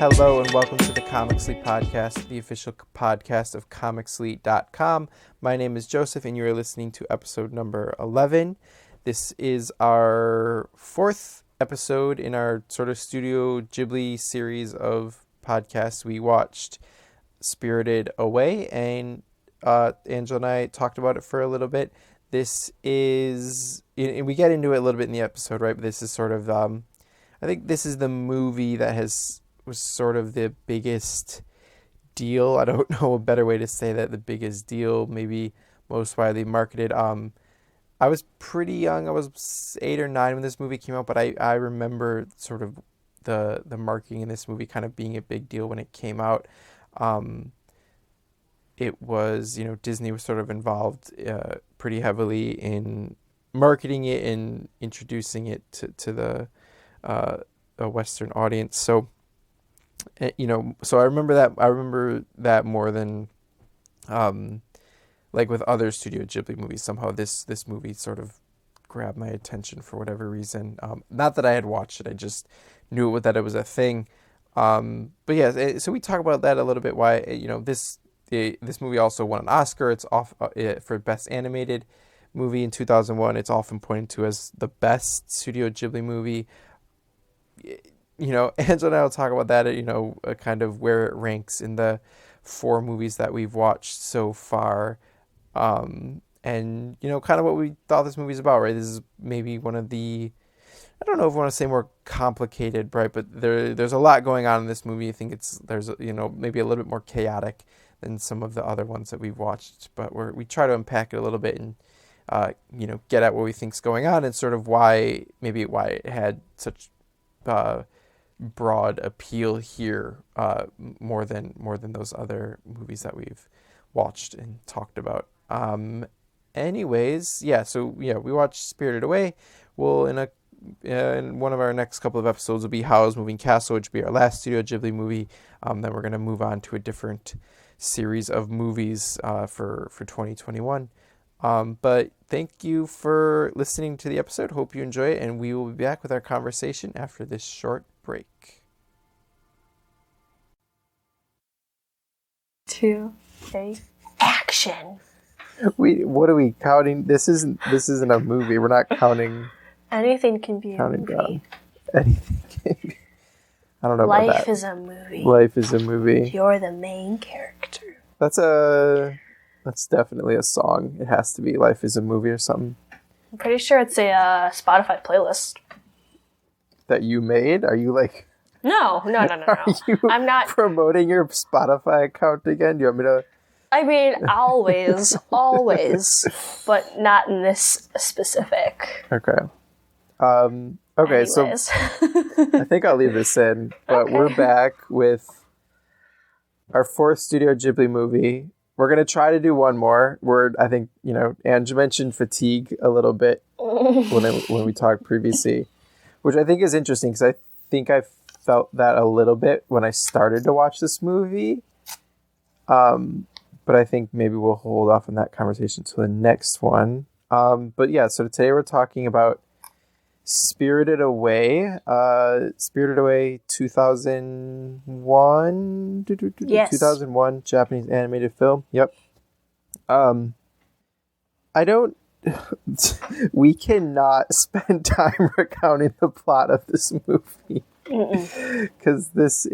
Hello and welcome to the Comically Podcast, the official podcast of Comically.com. My name is Joseph and you are listening to episode number 11. This is our fourth episode in our sort of Studio Ghibli series of podcasts. We watched Spirited Away and Angela and I talked about it for a little bit. This is, and we get into it a little bit in the episode, right? But this is sort of, I think this is the movie that was sort of the biggest deal. I don't know a better way to say that. The biggest deal, maybe most widely marketed. I was pretty young. I was 8 or 9 when this movie came out, but I remember sort of the marketing in this movie kind of being a big deal when it came out. It was, Disney was sort of involved pretty heavily in marketing it and introducing it to the a Western audience. So, so I remember that. I remember that more than, like with other Studio Ghibli movies. Somehow this movie sort of grabbed my attention for whatever reason. Not that I had watched it, I just knew that it was a thing. But yeah, so we talk about that a little bit. Why this movie also won an Oscar. It's off for Best Animated Movie in 2001. It's often pointed to as the best Studio Ghibli movie. Angela and I will talk about that, kind of where it ranks in the 4 movies that we've watched so far. And, kind of what we thought this movie's about, right? This is maybe one of the, I don't know if I want to say more complicated, right? But there's a lot going on in this movie. I think there's maybe a little bit more chaotic than some of the other ones that we've watched. But we try to unpack it a little bit and, get at what we think's going on and sort of why it had such broad appeal here, more than those other movies that we've watched and talked about. Anyways, we watched Spirited Away. We'll in one of our next couple of episodes will be Howl's Moving Castle, which will be our last Studio Ghibli movie. Then we're going to move on to a different series of movies for 2021. But thank you for listening to the episode. Hope you enjoy it, and we will be back with our conversation after this short break. 2, 3, action! What are we counting? This isn't a movie. We're not counting. Anything can be a movie. Down. Anything can be. I don't know about that. Life is a movie. Life is a movie. You're the main character. That's definitely a song. It has to be Life is a Movie or something. I'm pretty sure it's a Spotify playlist. That you made? Are you like... No. Are you I'm not promoting your Spotify account again? Do you want me to... I mean, always, but not in this specific. Okay. Okay, Anyways. So I think I'll leave this in, but okay. We're back with our 4th Studio Ghibli movie. We're going to try to do one more. I think, Ange mentioned fatigue a little bit when we talked previously, which I think is interesting because I think I felt that a little bit when I started to watch this movie. But I think maybe we'll hold off on that conversation to the next one. But yeah, so today we're talking about Spirited Away. Spirited Away 2001? Yes. 2001 Japanese animated film. Yep. We cannot spend time recounting the plot of this movie. Because this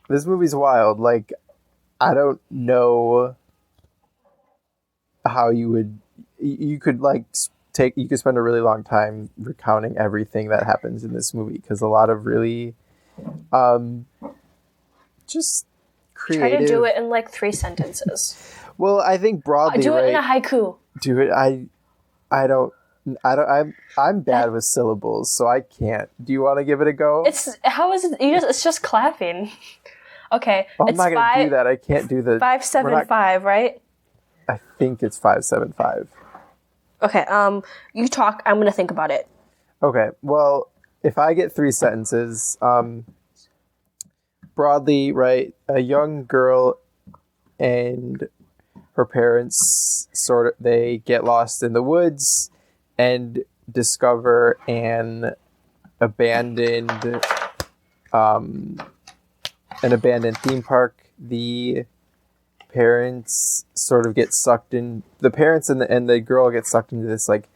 movie's wild. Like, I don't know how you could spend a really long time recounting everything that happens in this movie because a lot of really just creative. Try to do it in like 3 sentences. Well, I think broadly, do it right? in a haiku. Do it. I'm bad with syllables, so I can't. Do you want to give it a go? It's just clapping. Okay. Oh, I'm not going to do that. I can't do the 575, right? I think it's 575. Okay, you talk. I'm going to think about it. Okay, well, if I get 3 sentences, broadly, right, a young girl and her parents they get lost in the woods and discover an abandoned an abandoned theme park. The parents sort of get sucked in. The parents and the girl get sucked into this like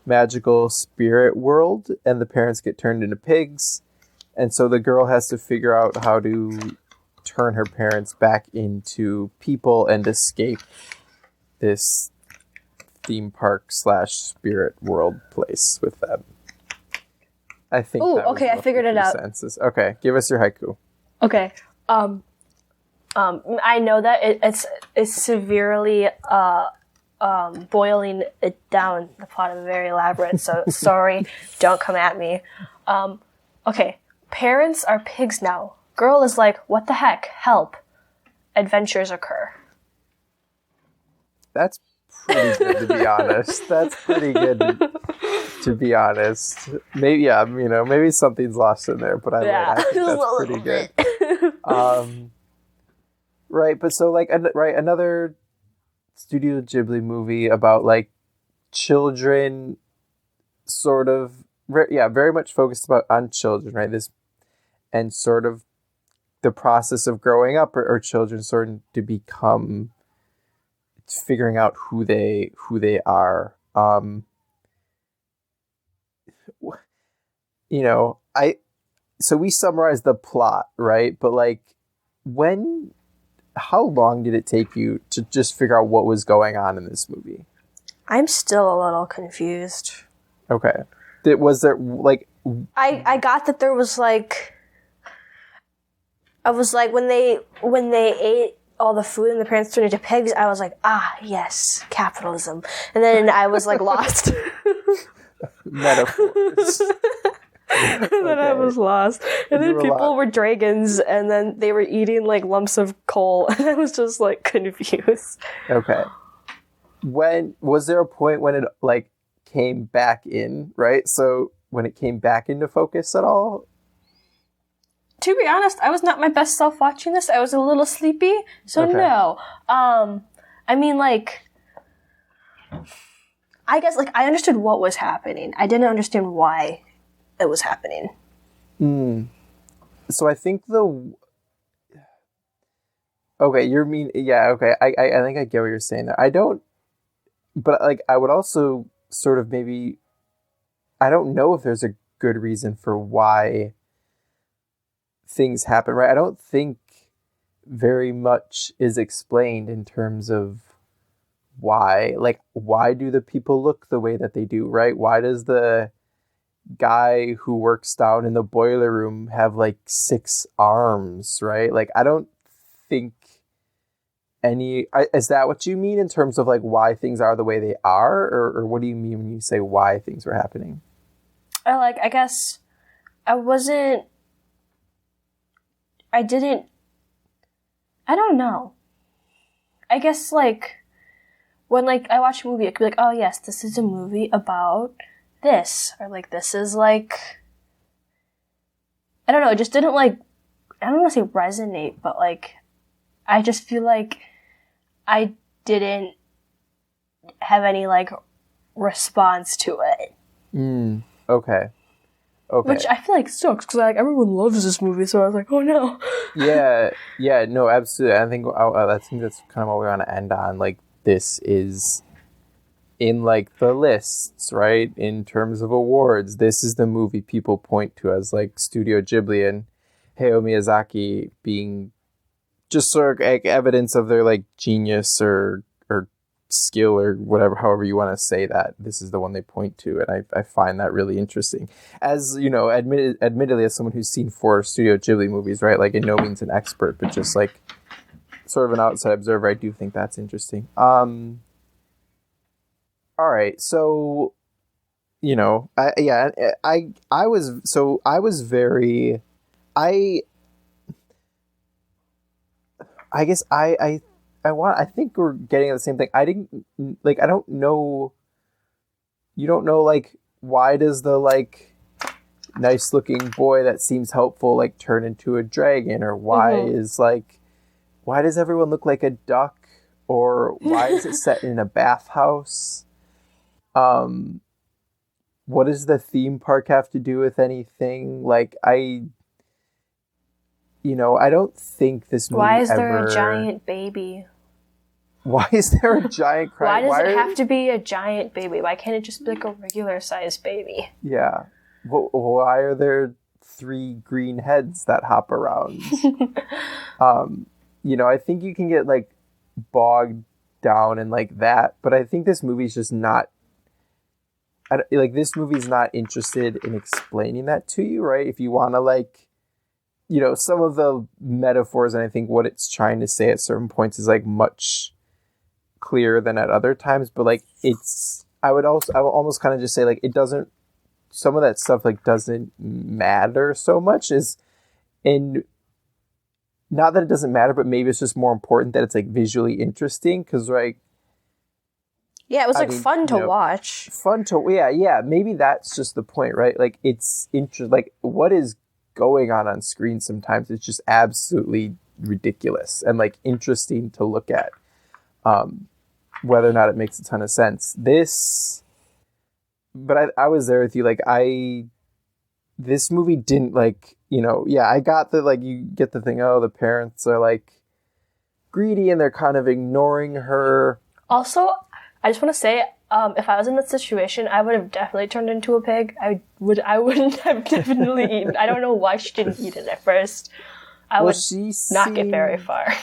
magical spirit world, and the parents get turned into pigs, and so the girl has to figure out how to turn her parents back into people and escape this theme park / spirit world place with them. I think. Ooh, okay, I figured it out. Senses. Okay, give us your haiku. Okay. I know that it's severely boiling it down. The plot is very elaborate, so sorry, don't come at me. Okay, parents are pigs now. Girl is like, what the heck? Help. Adventures occur. That's pretty good, to be honest. That's pretty good, to be honest. Maybe, yeah, maybe something's lost in there, but I think that's pretty good. Right, but so, like, another Studio Ghibli movie about, like, children sort of, very much focused on children, right? This, and sort of the process of growing up or children starting to become, figuring out who they are. So we summarized the plot, right? But like, how long did it take you to just figure out what was going on in this movie? I'm still a little confused. Okay. Was there like... I got that there was like... I was like, when they ate all the food and the parents turned into pigs, I was like, yes, capitalism. And then I was like lost. Metaphors. And then I was lost. And then people were dragons, and then they were eating like lumps of coal, and I was just like confused. Okay. Was there a point when it like came back in, right? So when it came back into focus at all? To be honest, I was not my best self watching this. I was a little sleepy, so okay. No. I mean, like, I guess like I understood what was happening. I didn't understand why it was happening. So I think okay, okay. I think I get what you're saying there. I don't, but like I would also sort of maybe, I don't know if there's a good reason for why things happen, right? I don't think very much is explained in terms of why do the people look the way that they do, right? Why does the guy who works down in the boiler room have like 6 arms, right? Like, I don't think is that what you mean in terms of like why things are the way they are, or what do you mean when you say why things were happening? I guess I don't know. I guess like when like I watch a movie, I could be like, oh yes, this is a movie about this, or like this is like, I don't know, it just didn't like, I don't want to say resonate, but like I just feel like I didn't have any like response to it. Okay. Which I feel like sucks, because like everyone loves this movie, so I was like, oh no. yeah, no, absolutely. I think that's kind of what we want to end on. Like, this is in like the lists, right? In terms of awards, this is the movie people point to as like Studio Ghibli and Hayao Miyazaki being just sort of like evidence of their like genius or skill or whatever, however you want to say that. This is the one they point to, and I find that really interesting. As you know, admittedly, as someone who's seen 4 Studio Ghibli movies, right? Like, in no means an expert, but just like sort of an outside observer, I do think that's interesting. All right, so I was very, I guess I think we're getting at the same thing. I don't know. You don't know, like, why does the, like, nice looking boy that seems helpful, like, turn into a dragon? Or why why does everyone look like a duck? Or why is it set in a bathhouse? What does the theme park have to do with anything? Like, I don't think this movie Why is there ever... a giant baby? Why is there a giant Why does it have to be a giant baby? Why can't it just be like a regular sized baby? Yeah. Why are there 3 green heads that hop around? I think you can get like bogged down in like that, but I think this movie's just not... this movie's not interested in explaining that to you, right? If you want to like... some of the metaphors and I think what it's trying to say at certain points is like much clearer than at other times, but like I would almost kind of just say like it doesn't, some of that stuff like doesn't matter so much, is in, not that it doesn't matter, but maybe it's just more important that it's like visually interesting, because like yeah, it was fun to watch. Yeah, maybe that's just the point, right? Like it's like what is going on screen sometimes it's just absolutely ridiculous and like interesting to look at, whether or not it makes a ton of sense. But I was there with you, like this movie didn't like, I got the, like, you get the thing, oh, the parents are like greedy and they're kind of ignoring her. Also, I just want to say, if I was in that situation, I would have definitely turned into a pig. I wouldn't have definitely eaten. I don't know why she didn't eat it at first. I would not get very far.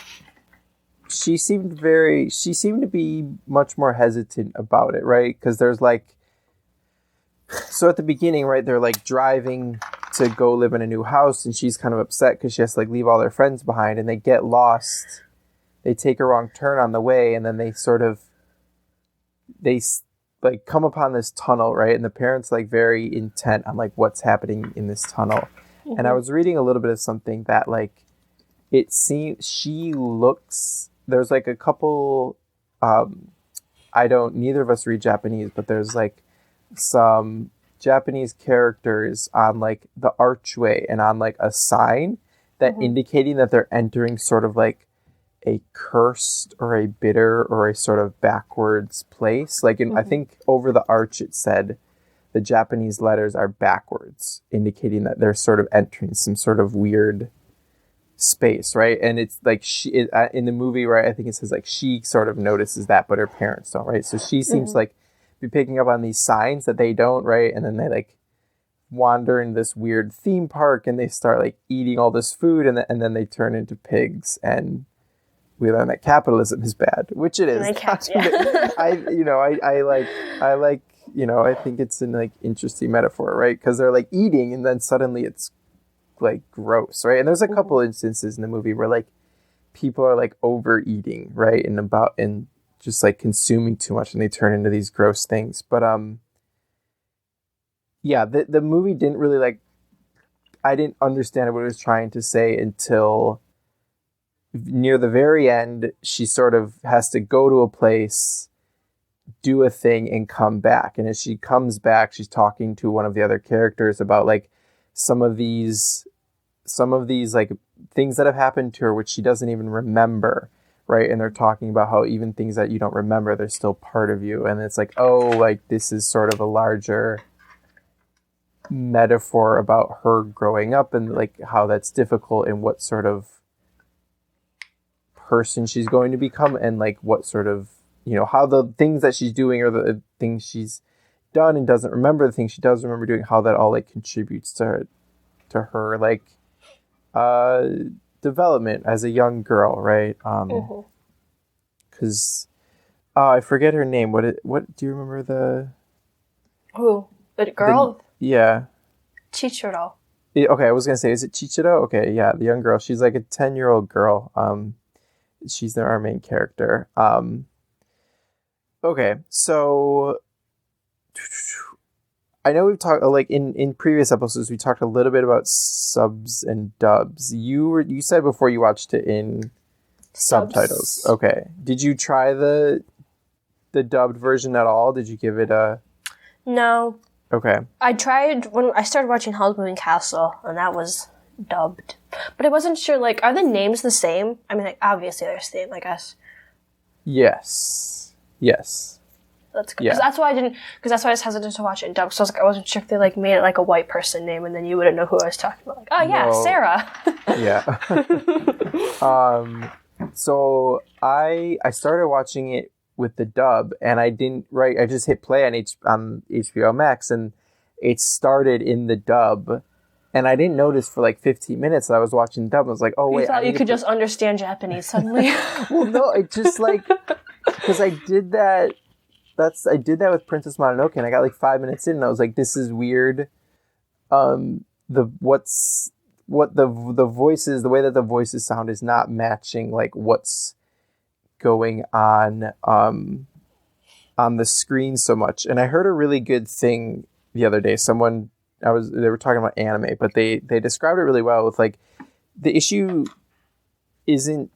She seemed to be much more hesitant about it, right? Because there's like, so at the beginning, right, they're like driving to go live in a new house, and she's kind of upset because she has to like leave all their friends behind, and they get lost. They take a wrong turn on the way, and then they like come upon this tunnel, right? And the parents like very intent on like what's happening in this tunnel. Mm-hmm. And I was reading a little bit of something that like it seems there's like a couple, neither of us read Japanese, but there's like some Japanese characters on like the archway and on like a sign that mm-hmm. indicating that they're entering sort of like a cursed or a bitter or a sort of backwards place. Like mm-hmm. I think over the arch it said the Japanese letters are backwards, indicating that they're sort of entering some sort of weird space, right? And it's like in the movie, right, I think it says like she sort of notices that, but her parents don't, right? So she seems mm-hmm. like be picking up on these signs that they don't, right? And then they like wander in this weird theme park and they start like eating all this food, and then they turn into pigs, and we learn that capitalism is bad, which it is. I think it's an like interesting metaphor, right? Because they're like eating and then suddenly it's like gross, right? And there's a couple instances in the movie where like people are like overeating, right? And just like consuming too much, and they turn into these gross things. But the movie didn't really like, I didn't understand what it was trying to say until near the very end. She sort of has to go to a place, do a thing, and come back. And as she comes back, she's talking to one of the other characters about like some of these like things that have happened to her, which she doesn't even remember, right? And they're talking about how even things that you don't remember, they're still part of you. And it's like, oh, like this is sort of a larger metaphor about her growing up and like how that's difficult and what sort of person she's going to become, and like what sort of, how the things that she's doing or the things she's done and doesn't remember, the things she does remember doing, how that all like contributes to her like development as a young girl, right? Because I forget her name. What do you remember the girl? Yeah, Chichiro. Okay, I was gonna say, is it Chichiro? Okay, yeah, the young girl. She's like a 10-year-old girl. She's our main character. Okay, so I know we've talked like in previous episodes, we talked a little bit about subs and dubs. You said before you watched it in subtitles. Okay, did you try the dubbed version at all? Did you give it a... No. Okay. I tried when I started watching Howl's Moving Castle, and that was dubbed. But I wasn't sure, like, are the names the same? I mean, like, obviously they're the same, I guess. Yes. That's good. Yeah. That's why I was hesitant to watch it in dub. So I wasn't sure if they, like, made it, like, a white person name, and then you wouldn't know who I was talking about. Like, oh, yeah, no. Sarah. Yeah. So I started watching it with the dub, and I didn't I just hit play on HBO Max, and it started in the dub, and I didn't notice for like 15 minutes that I was watching dub. I was like, oh You wait, thought you could just understand Japanese suddenly? well, no, it just like because I did that. I did that with Princess Mononoke, and I got like 5 minutes in, and I was like, this is weird. The voices, the way that the voices sound is not matching like what's going on the screen so much. And I heard a really good thing the other day. They were talking about anime, but they described it really well with like the issue isn't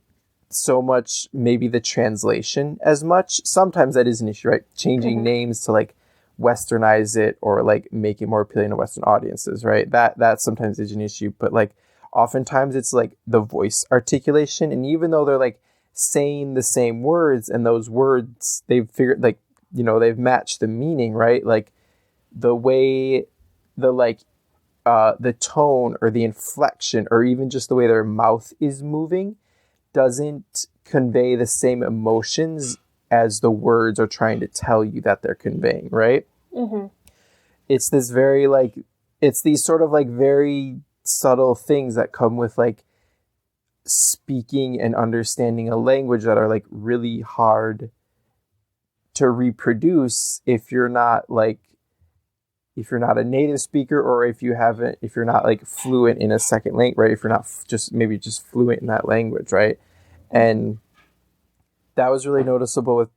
so much maybe the translation as much. Sometimes that is an issue, right? Changing names to like westernize it or like make it more appealing to Western audiences, right? That sometimes is an issue, but like oftentimes it's like the voice articulation, and even though they're like saying the same words and those words they've figured like they've matched the meaning, right? Like the way the tone or the inflection or even just the way their mouth is moving doesn't convey the same emotions as the words are trying to tell you that they're conveying, right? It's these sort of like very subtle things that come with like speaking and understanding a language that are like really hard to reproduce if you're not a native speaker, or if you're not like fluent in a second language, right? If you're not just fluent in that language, right? And that was really noticeable with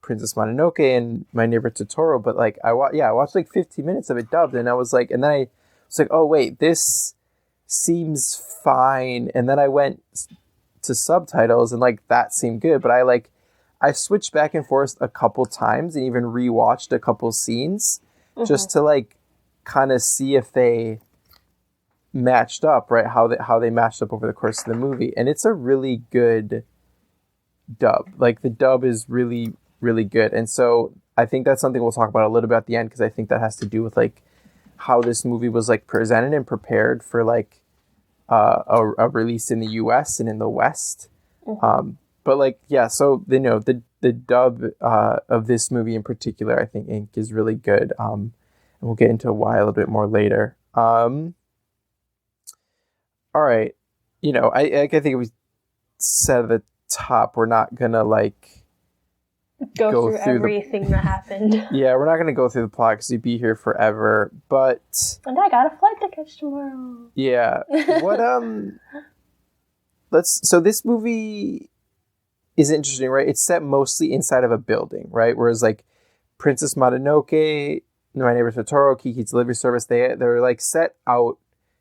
Princess Mononoke and My Neighbor Totoro. But like I watched like 15 minutes of it dubbed, and I was like, and then I was like, oh wait, this seems fine. And then I went to subtitles, and like that seemed good, but I switched back and forth a couple times and even rewatched a couple scenes just to like kind of see if they matched up, right? How they matched up over the course of the movie. And it's a really good dub. Like the dub is really, really good. And so I think that's something we'll talk about a little bit at the end, because I think that has to do with like how this movie was like presented and prepared for like a release in the US and in the West. But like, yeah, so the dub of this movie in particular, I think Ink is really good. And we'll get into why a little bit more later. All right. I think we said at the top, we're not gonna like go through everything that happened. Yeah, we're not gonna go through the plot because we'd be here forever. But and I got a flight to catch tomorrow. Yeah. What so this movie is interesting, right? It's set mostly inside of a building, right? Whereas like Princess Mononoke, My Neighbor Totoro, Kiki's Delivery Service, they're like set out.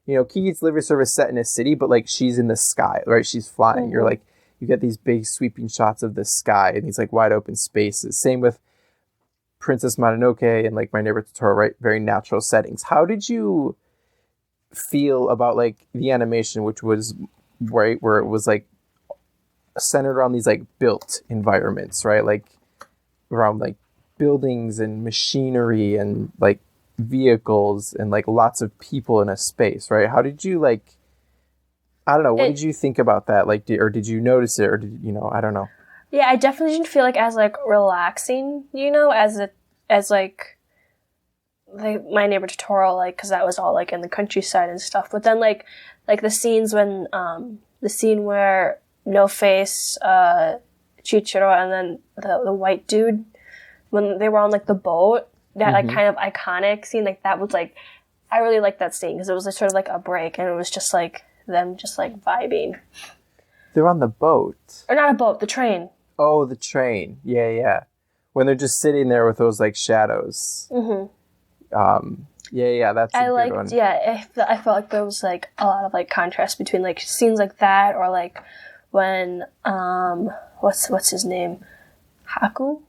Kiki's Delivery Service set in a city, but like she's in the sky, right? She's flying. You're like, you get these big sweeping shots of the sky and these like wide open spaces. Same with Princess Mononoke and like My Neighbor Totoro, right? Very natural settings. How did you feel about like the animation, which was right where it was like centered around these like built environments, right? Like around like buildings and machinery and like vehicles and like lots of people in a space, right? How did you like, I don't know, what did you think about that? Like, did you notice it, or did I don't know. Yeah, I definitely didn't feel like as like relaxing, as like My Neighbor Totoro, like, because that was all like in the countryside and stuff. But then like the scenes when the scene where No Face, Chichiro, and then the white dude, when they were on like the boat, that like kind of iconic scene, like that was like, I really liked that scene because it was like, sort of like a break, and it was just like them just like vibing. They're on the boat, or not a boat, the train. Oh, the train. Yeah. When they're just sitting there with those like shadows. Yeah, that's a good one. Yeah, I felt like there was like a lot of like contrast between like scenes like that, or like when what's his name, Haku,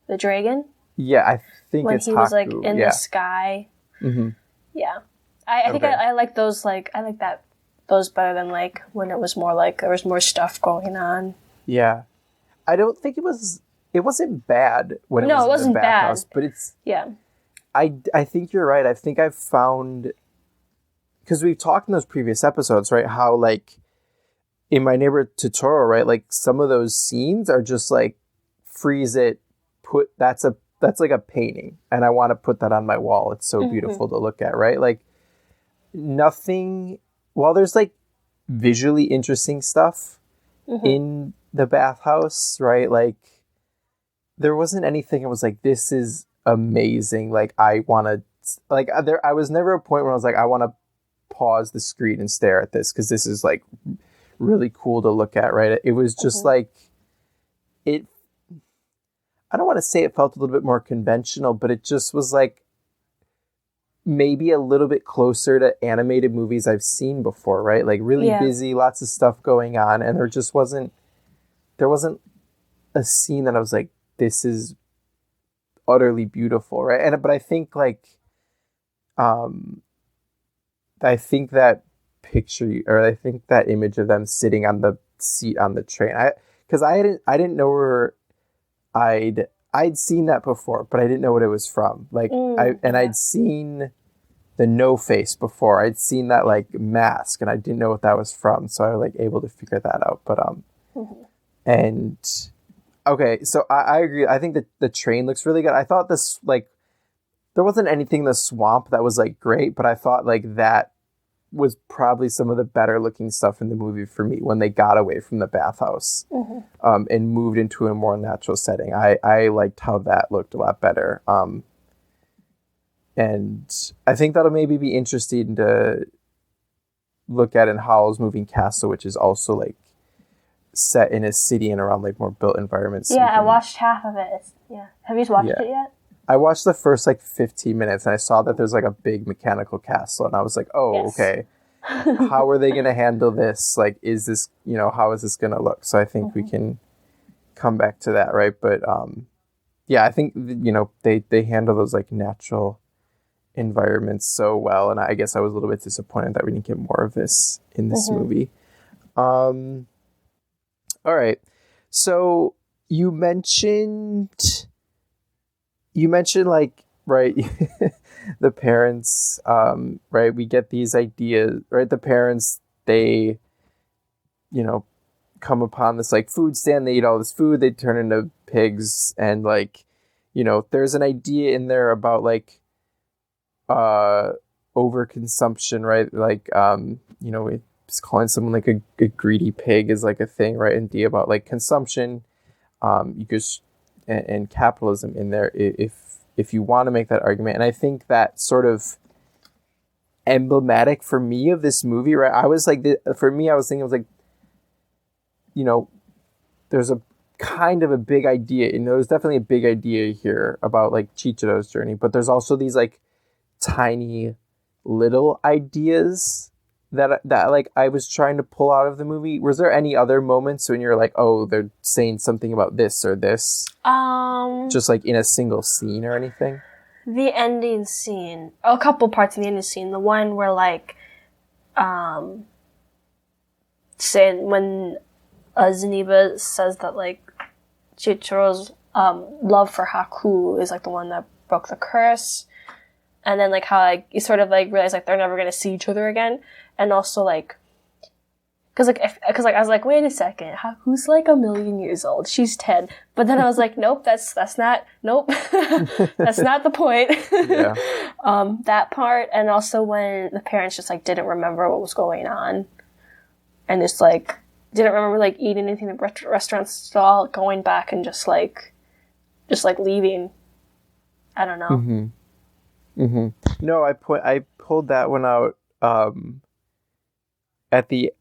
the dragon. Yeah, I think when it's he Haku. was like in the sky. Yeah, I think I like those, like I like that those better than like when it was more like there was more stuff going on. Yeah, I don't think it wasn't bad when it was it wasn't in the bad. bathhouse, but it's yeah. I think you're right. I think I've found because we've talked in those previous episodes, right? How like in My Neighbor Totoro, right? Like some of those scenes are just like freeze it, that's like a painting, and I want to put that on my wall. It's so beautiful to look at, right? Like nothing. While there's like visually interesting stuff in the bathhouse, right? Like there wasn't anything I was like, this is amazing. Like I want to, like I was never a point where I was like, I want to pause the screen and stare at this because this is like really cool to look at, right? It was just like it. I don't want to say it felt a little bit more conventional, but it just was like maybe a little bit closer to animated movies I've seen before, right? Like really busy, lots of stuff going on, and there wasn't a scene that I was like, this is utterly beautiful, right? And but I think like I think that picture, or I think that image of them sitting on the seat on the train, because I didn't know where I'd seen that before, but I didn't know what it was from. Like I'd seen the No Face before. I'd seen that like mask, and I didn't know what that was from. So I was like able to figure that out. But and okay, so I agree. I think that the train looks really good. I thought this like there wasn't anything in the swamp that was like great, but I thought like that was probably some of the better looking stuff in the movie for me when they got away from the bathhouse and moved into a more natural setting. I liked how that looked a lot better. And I think that'll maybe be interesting to look at in Howl's Moving Castle, which is also like set in a city and around like more built environments. Yeah, I watched half of it. Yeah. Have you watched it yet? I watched the first like 15 minutes and I saw that there's like a big mechanical castle and I was like, oh, okay. How are they going to handle this? Like, is this, how is this going to look? So I think we can come back to that, right? But yeah, I think, they handle those like natural environments so well. And I guess I was a little bit disappointed that we didn't get more of this in this movie. All right. So you mentioned like, right, the parents, right, we get these ideas, right? The parents, they, come upon this like food stand, they eat all this food, they turn into pigs, and like, there's an idea in there about like overconsumption, right? Like, it's calling someone like a greedy pig is like a thing, right? And idea about like consumption, you could and capitalism in there if you want to make that argument. And I think that sort of emblematic for me of this movie, right? I was like, for me, I was thinking, I was like, there's a kind of a big idea, and there's definitely a big idea here about like Chichiro's journey, but there's also these like tiny little ideas that like I was trying to pull out of the movie. Was there any other moments when you're like, oh, they're saying something about this or this? Just like in a single scene or anything? The ending scene. A couple parts in the ending scene. The one where like saying when Zeniba says that like Chichiro's love for Haku is like the one that broke the curse. And then like how like you sort of like realize like they're never gonna see each other again. And also like Cause I was like, wait a second, who's like 1,000,000 years old? She's 10. But then I was like, nope, that's not, nope, that's not the point. Yeah. That part, and also when the parents just like didn't remember what was going on, and just like didn't remember like eating anything at the restaurant stall, going back and just like leaving. I don't know. No, I pulled that one out. At the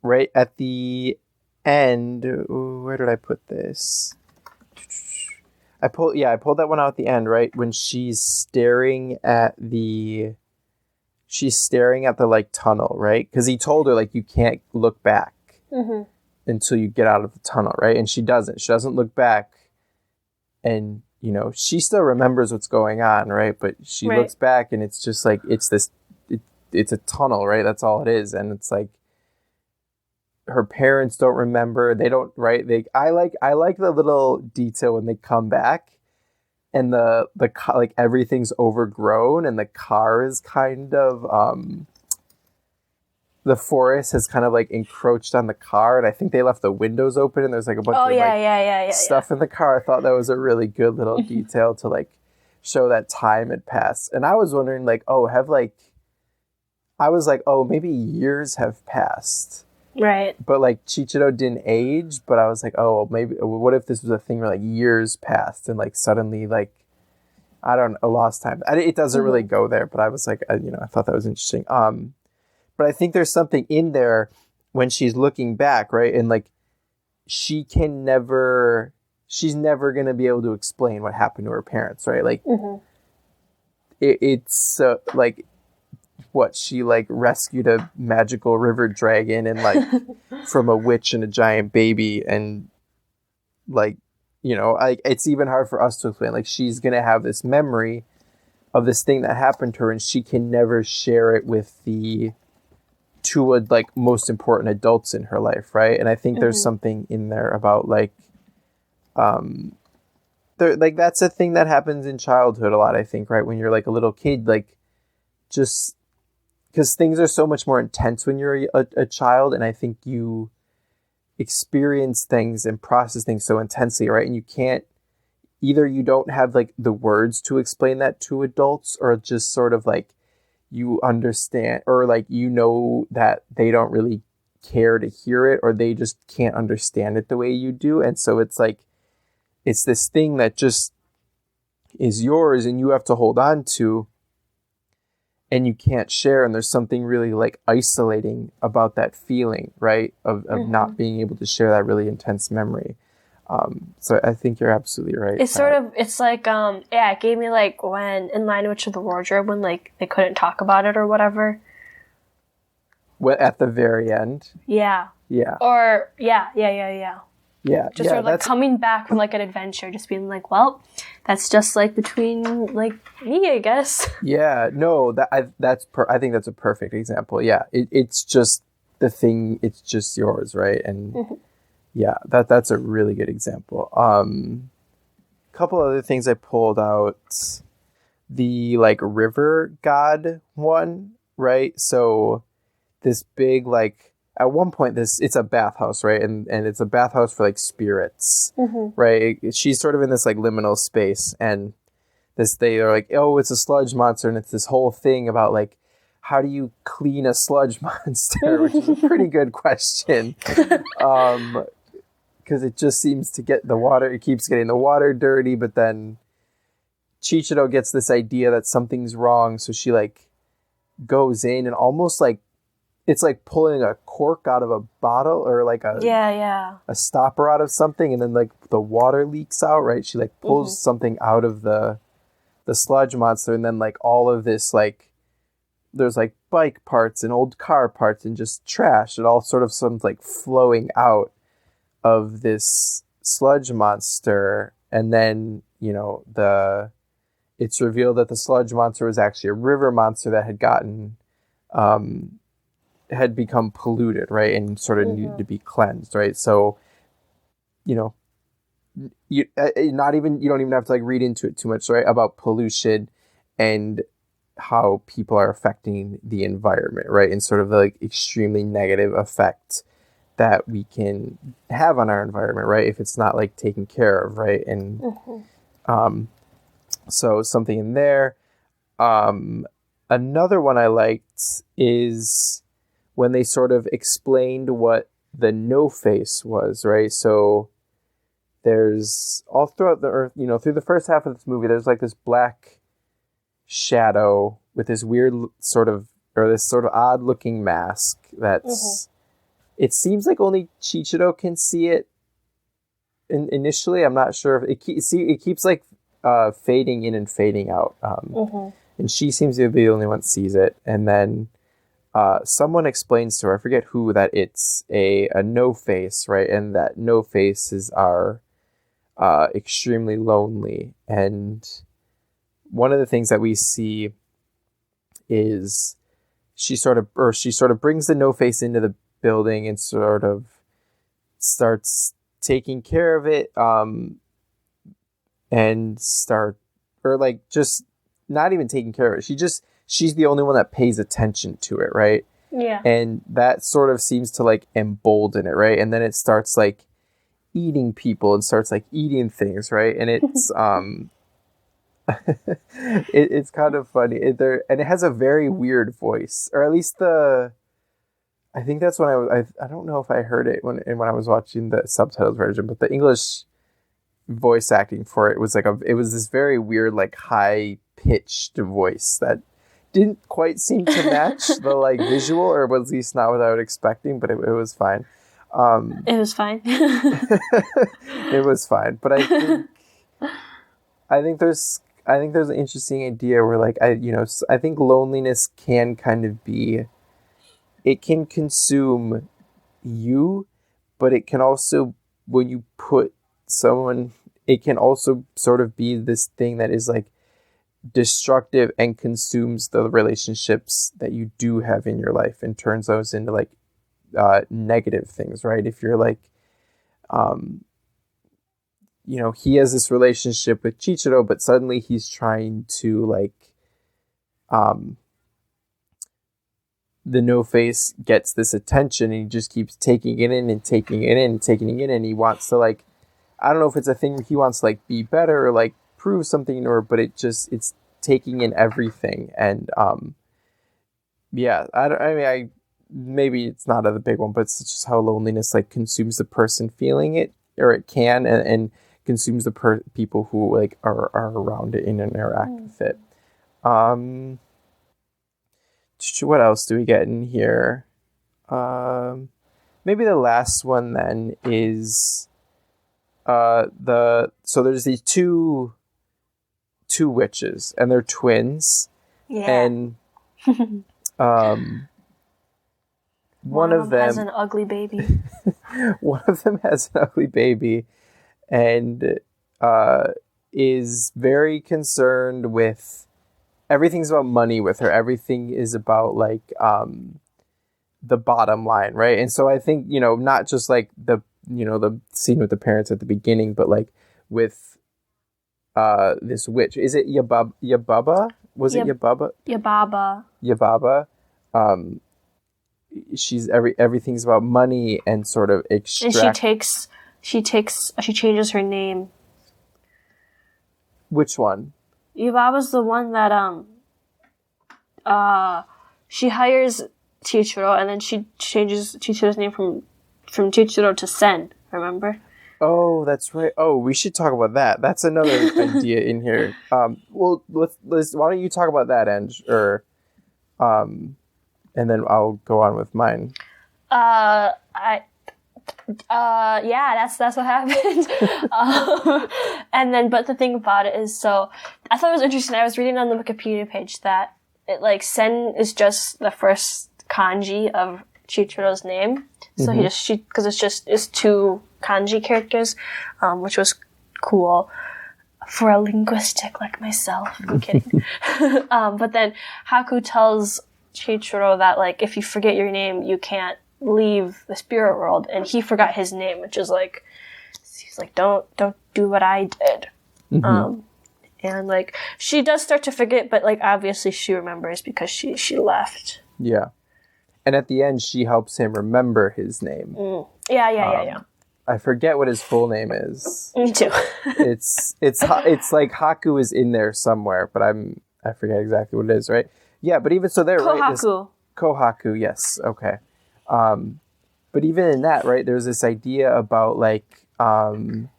end, where did I put this? I pulled that one out at the end, right? When she's staring at the like tunnel, right? Because he told her like you can't look back until you get out of the tunnel, right? And she doesn't look back, and she still remembers what's going on, right? But she looks back, and it's just like it's a tunnel, right? That's all it is, and it's like her parents don't remember. They don't, right? I like the little detail when they come back and the like everything's overgrown and the car is kind of the forest has kind of like encroached on the car, and I think they left the windows open, and there's like a bunch of like stuff in the car. I thought that was a really good little detail to like show that time had passed. And I was wondering like, oh, maybe years have passed. Right. But like Chichiro didn't age, but I was like, oh, well, maybe what if this was a thing where like years passed and like suddenly like I don't know, lost time. It doesn't really go there, but I was like, I thought that was interesting. But I think there's something in there when she's looking back, right? And like, she's never going to be able to explain what happened to her parents, right? Like, it's like, what, she like rescued a magical river dragon and like from a witch and a giant baby. And like, it's even hard for us to explain. Like, she's going to have this memory of this thing that happened to her, and she can never share it with the two like most important adults in her life, right? And I think there's something in there about like that's a thing that happens in childhood a lot, I think, right? When you're like a little kid, like just because things are so much more intense when you're a child, and I think you experience things and process things so intensely, right? And you don't have like the words to explain that to adults, or just sort of like you understand, or like that they don't really care to hear it, or they just can't understand it the way you do. And so it's like it's this thing that just is yours and you have to hold on to, and you can't share. And there's something really like isolating about that feeling, right? Of not being able to share that really intense memory. So I think you're absolutely right. It's it's like, it gave me like when in Lion Witch of the Wardrobe, when like they couldn't talk about it or whatever. Well, at the very end. Yeah. Yeah. Or, yeah. Just sort of like coming back from like an adventure, just being like, well, that's just like between like me, I guess. Yeah, no, I think that's a perfect example. Yeah, it's just the thing. It's just yours, right? And yeah, that's a really good example. Couple other things I pulled out. The like river god one, right? So this big like. At one point, it's a bathhouse, right? And it's a bathhouse for like spirits, right? She's sort of in this like liminal space, and they are like, oh, it's a sludge monster, and it's this whole thing about like, how do you clean a sludge monster, which is a pretty good question, because it just seems to get the water. It keeps getting the water dirty, but then Chichiro gets this idea that something's wrong, so she like goes in and almost like. It's like pulling a cork out of a bottle, or like a stopper out of something, and then like the water leaks out, right? She like pulls something out of the sludge monster, and then like all of this like there's like bike parts and old car parts and just trash. It all sort of some like flowing out of this sludge monster, and then it's revealed that the sludge monster was actually a river monster that had become polluted, right, and sort of needed to be cleansed, right? So, you don't even have to like read into it too much, right, about pollution and how people are affecting the environment, right, and sort of the like extremely negative effect that we can have on our environment, right, if it's not like taken care of, right, and so something in there. Another one I liked is when they sort of explained what the no face was, right? So there's all throughout the earth, through the first half of this movie, there's like this black shadow with this weird sort of odd looking mask that's, it seems like only Chichiro can see it initially. I'm not sure if it keeps like fading in and fading out. And she seems to be the only one that sees it. And then someone explains to her, I forget who, that it's a no face, right? And that no faces are extremely lonely. And one of the things that we see is she sort of brings the no face into the building and sort of starts taking care of it, just not even taking care of it. She's the only one that pays attention to it, right? Yeah. And that sort of seems to like embolden it, right? And then it starts like eating people and starts like eating things, right? And it's it's kind of funny. And it has a very weird voice, or at least I think that's when I don't know if I heard it when I was watching the subtitles version, but the English voice acting for it was like it was this very weird, like high pitched voice that didn't quite seem to match the like visual, or was at least not what I was expecting, but it was fine. It was fine. It was fine, but I think there's an interesting idea where like I think loneliness can kind of be, it can consume you, but it can also, when you put someone, it can also sort of be this thing that is like destructive and consumes the relationships that you do have in your life and turns those into like negative things, right? If you're like, he has this relationship with Chichiro, but suddenly he's trying to like, the no face gets this attention and he just keeps taking it in and taking it in and taking it in, and he wants to like, I don't know if it's a thing where he wants to like be better or like prove something, but it's taking in everything. And maybe it's not a big one, but it's just how loneliness like consumes the person feeling it, or it can, and consumes the people who like are around it and interact with it. What else do we get in here? Maybe the last one then is so there's these two witches and they're twins. Yeah. And one of them has an ugly baby. One of them has an ugly baby and is very concerned with, everything's about money with her. Everything is about like the bottom line, right? And so I think, not just like the scene with the parents at the beginning, but like with this witch. Is it Yababa? Was it Yababa? Yababa. She's everything's about money and sort of extract. And she changes her name. Which one? Yubaba's the one that she hires Chichiro, and then she changes Chichiro's name from Chichiro to Sen, remember? Oh, that's right. Oh, we should talk about that. That's another idea in here. Well, let's why don't you talk about that, Ange, or and then I'll go on with mine. Yeah, that's what happened. And then, but the thing about it is, so I thought it was interesting. I was reading on the Wikipedia page that it like Sen is just the first kanji of Chichiro's name. So because it's two kanji characters, which was cool for a linguistic like myself. I'm kidding. But then Haku tells Chichiro that like if you forget your name, you can't leave the spirit world, and he forgot his name, which is like, he's like, don't do what I did. And like she does start to forget, but like obviously she remembers because she left. Yeah, and at the end she helps him remember his name. Yeah. I forget what his full name is. Me too. It's like Haku is in there somewhere, but I forget exactly what it is, right? Yeah, but even so, there, right? Kohaku, yes, okay. But even in that, right, there's this idea about like something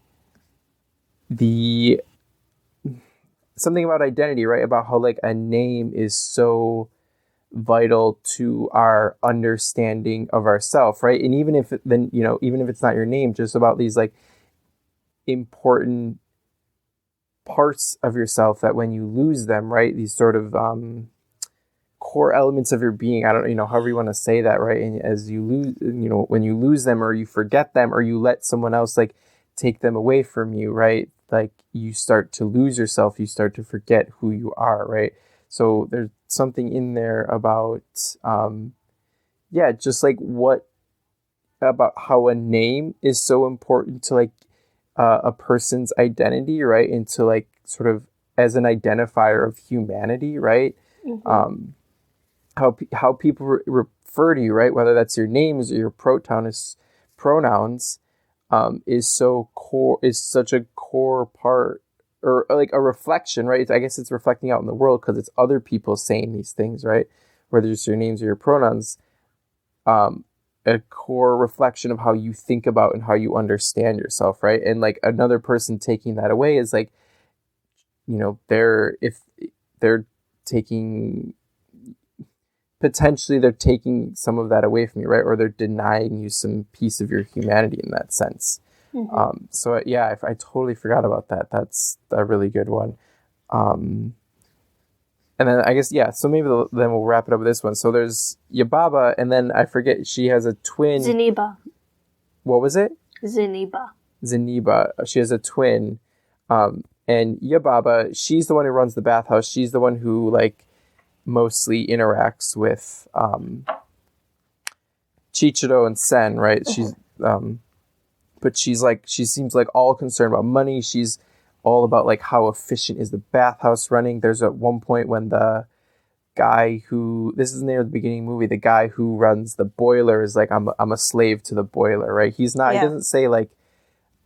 about identity, right? About how like a name is so vital to our understanding of ourselves, right? And even if it's not your name, just about these like important parts of yourself that when you lose them, right, these sort of core elements of your being, I don't however you want to say that, right? And as you lose, when you lose them or you forget them or you let someone else like take them away from you, right, like you start to lose yourself, you start to forget who you are, right? So there's something in there about just like what about how a name is so important to like a person's identity, right? And to like sort of as an identifier of humanity, right? How people refer to you, right? Whether that's your names or your pronouns, is such a core part, or like a reflection, right? I guess it's reflecting out in the world because it's other people saying these things, right? Whether it's your names or your pronouns, a core reflection of how you think about and how you understand yourself, right? And like another person taking that away is like, if they're taking potentially they're taking some of that away from you, right? Or they're denying you some piece of your humanity in that sense. So yeah, I totally forgot about that. That's a really good one. And then I guess, yeah, so maybe then we'll wrap it up with this one. So there's Yababa, and then I forget, she has a twin. Zeniba. What was it? Zeniba. She has a twin. And Yababa, she's the one who runs the bathhouse. She's the one who, like, mostly interacts with Chichiro and Sen, right? She's, but she seems like all concerned about money. She's all about like how efficient is the bathhouse running. There's at one point when the guy this is near the beginning of the movie, the guy who runs the boiler is like, I'm a slave to the boiler, right? He doesn't say like,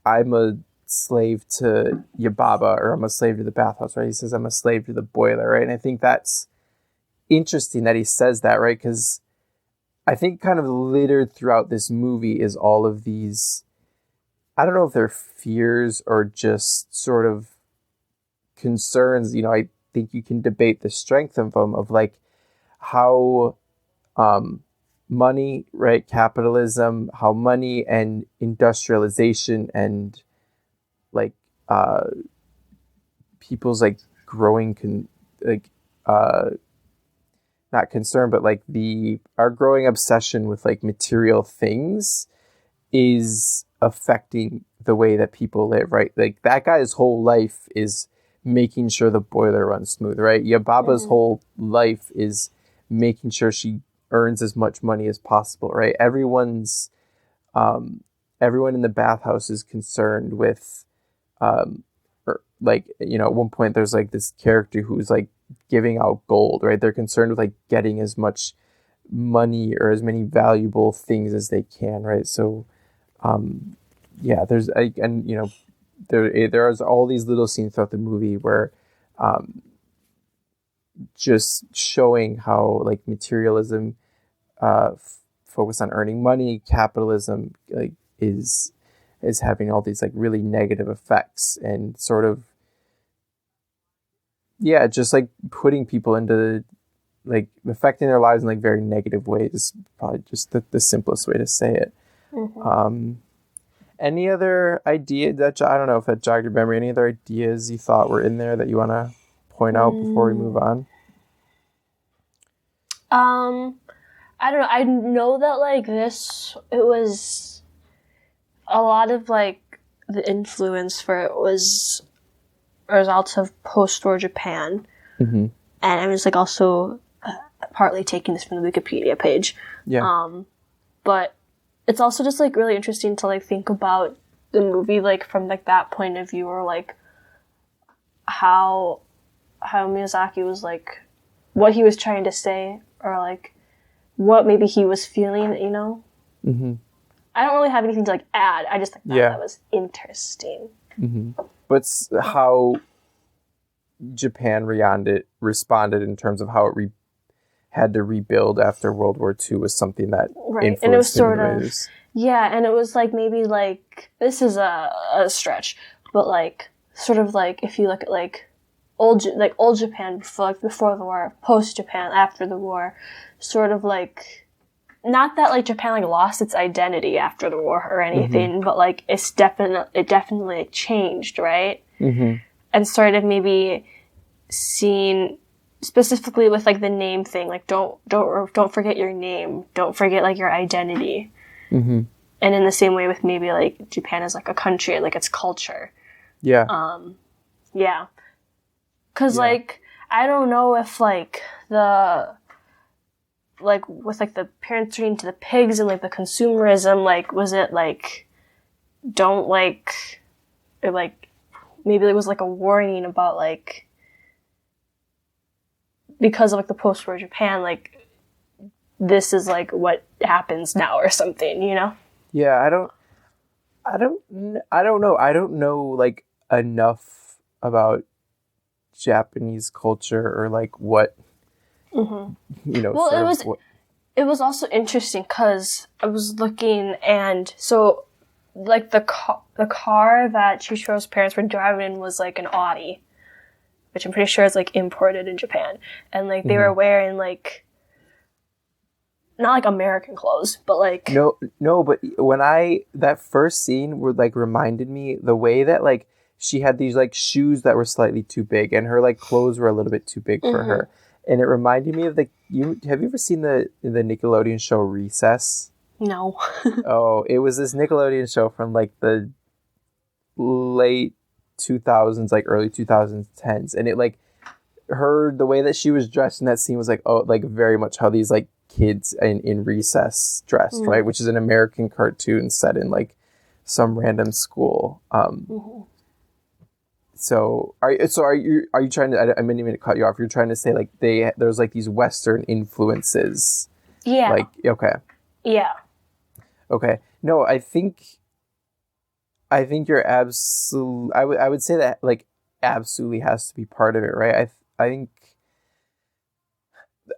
I'm a slave to Yababa or I'm a slave to the bathhouse, right? He says, I'm a slave to the boiler, right? And I think that's interesting that he says that, right? Because I think kind of littered throughout this movie is all of these, I don't know if they're fears or just sort of concerns. I think you can debate the strength of them, of like how money, right, capitalism, how money and industrialization and like people's like growing not concern, but like our growing obsession with like material things is affecting the way that people live, right? Like that guy's whole life is making sure the boiler runs smooth, right? Yababa's whole life is making sure she earns as much money as possible, right? Everyone in the bathhouse is concerned with, at one point there's like this character who's like giving out gold, right? They're concerned with like getting as much money or as many valuable things as they can, right? So there's all these little scenes throughout the movie where just showing how like materialism focused on earning money, capitalism like is having all these like really negative effects and sort of just like putting people into like affecting their lives in like very negative ways. Probably just the simplest way to say it. Any other idea that, I don't know if that jogged your memory, any other ideas you thought were in there that you want to point out before we move on? I don't know. I know that like it was a lot of like the influence for it was a result of post-war Japan. And I was like also partly taking this from the Wikipedia page. But it's also just like really interesting to like think about the movie like from like that point of view, or like how Miyazaki was like, what he was trying to say, or like what maybe he was feeling, I don't really have anything to like add. I just thought that was interesting. But how Japan responded in terms of how it had to rebuild after World War II was something that influenced, and it was sort of and it was like maybe like this is a stretch, but like sort of like if you look at like old Japan before the war, post Japan after the war, sort of like not that like Japan like lost its identity after the war or anything, but like it definitely changed, right? And sort of maybe seen specifically with like the name thing, like don't forget your name, don't forget like your identity. And in the same way with maybe like Japan is like a country, like its culture. Cause like I don't know if like the like with like the parents turning to the pigs and like the consumerism, like was it like don't like, or like maybe it was like a warning about like because of like the post-war Japan, like this is like what happens now or something, you know? Yeah, I don't know. I don't know like enough about Japanese culture or like what Well, sort of what. it was also interesting because I was looking, and so like the car that Chichiro's parents were driving was like an Audi, which I'm pretty sure is like imported in Japan, and like they were wearing like not like American clothes, but like No, but when that first scene would like reminded me the way that like she had these like shoes that were slightly too big and her like clothes were a little bit too big for her. And it reminded me of have you ever seen the Nickelodeon show Recess? No. Oh, it was this Nickelodeon show from like the late 2000s, like early 2010s, and it like the way that she was dressed in that scene was like, oh, like very much how these like kids in Recess dressed, right? Which is an American cartoon set in like some random school. So are you trying to? I didn't mean to cut you off. You're trying to say like there's like these Western influences. Yeah. Like okay. Yeah. Okay. No, I think you're absolutely. I would say that like absolutely has to be part of it, right? I think.